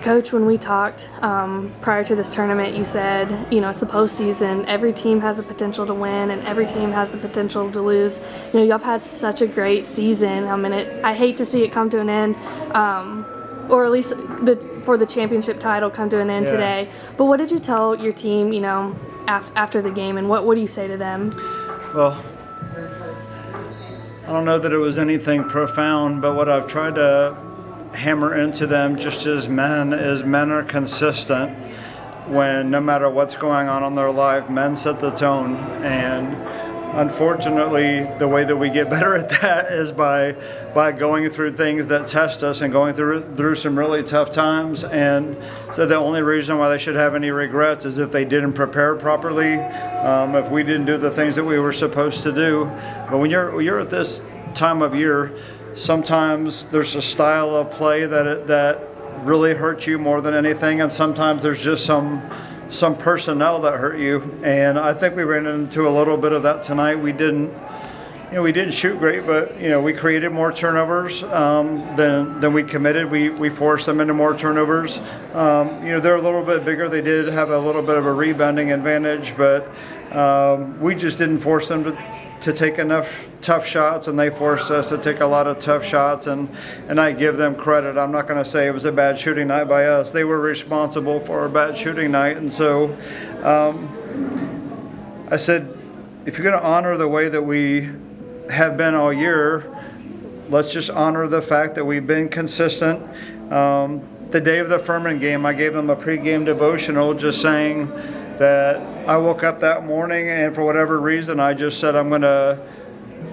Coach, when we talked prior to this tournament, you said, it's the postseason. Every team has the potential to win, and every team has the potential to lose. Y'all have had such a great season. I hate to see it come to an end, or at least for the championship title come to an end today. But what did you tell your team, after the game, and what do you say to them? Well, I don't know that it was anything profound, but what I've tried to hammer into them just as men are consistent when no matter what's going on in their life, men set the tone. And unfortunately, the way that we get better at that is by going through things that test us and going through some really tough times. And so the only reason why they should have any regrets is if they didn't prepare properly, if we didn't do the things that we were supposed to do. But when you're at this time of year, sometimes there's a style of play that really hurts you more than anything, and sometimes there's just some personnel that hurt you. And I think we ran into a little bit of that tonight. We didn't shoot great, but we created more turnovers than we committed. We forced them into more turnovers. They're a little bit bigger. They did have a little bit of a rebounding advantage, but we just didn't force them to take enough tough shots, and they forced us to take a lot of tough shots, and I give them credit. I'm not going to say it was a bad shooting night by us. They were responsible for a bad shooting night. And so I said, if you're going to honor the way that we have been all year, let's just honor the fact that we've been consistent. The day of the Furman game, I gave them a pregame devotional just saying that I woke up that morning, and for whatever reason, I just said I'm going to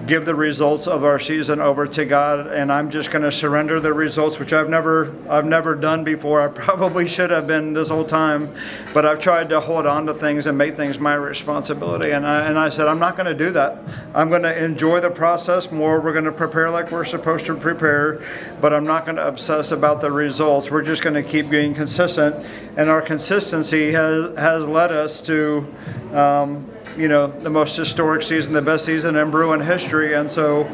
give the results of our season over to God, and I'm just going to surrender the results, which I've never done before. I probably should have been this whole time, but I've tried to hold on to things and make things my responsibility. And I said I'm not going to do that. I'm going to enjoy the process more. We're going to prepare like we're supposed to prepare, but I'm not going to obsess about the results. We're just going to keep being consistent, and our consistency has led us to the most historic season, the best season in Bruin history. And so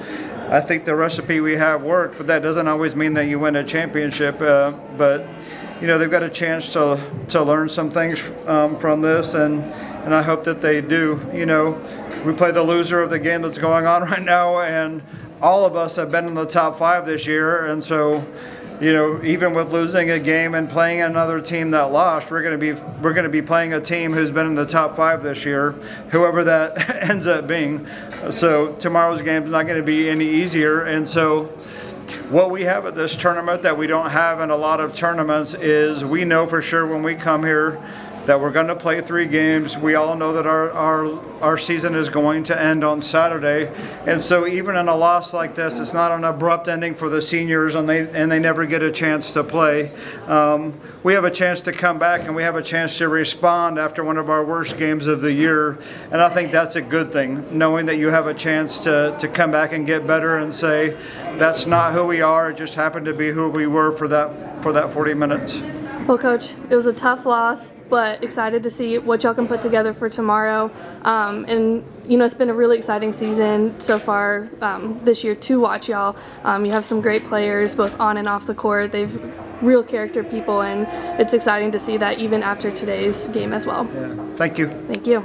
I think the recipe we have worked, but that doesn't always mean that you win a championship. But they've got a chance to learn some things from this, and I hope that they do. We play the loser of the game that's going on right now, and all of us have been in the top 5 this year. And so even with losing a game and playing another team that lost, we're going to be playing a team who's been in the top 5 this year, whoever that ends up being. So tomorrow's game is not going to be any easier. And so what we have at this tournament that we don't have in a lot of tournaments is we know for sure when we come here that we're going to play 3 games. We all know that our season is going to end on Saturday. And so even in a loss like this, it's not an abrupt ending for the seniors, and they never get a chance to play. We have a chance to come back, and we have a chance to respond after one of our worst games of the year. And I think that's a good thing, knowing that you have a chance to come back and get better and say, that's not who we are. It just happened to be who we were for that 40 minutes. Well, Coach, it was a tough loss, but excited to see what y'all can put together for tomorrow. And it's been a really exciting season so far this year to watch y'all. You have some great players both on and off the court. They've real character people, and it's exciting to see that even after today's game as well. Yeah. Thank you. Thank you.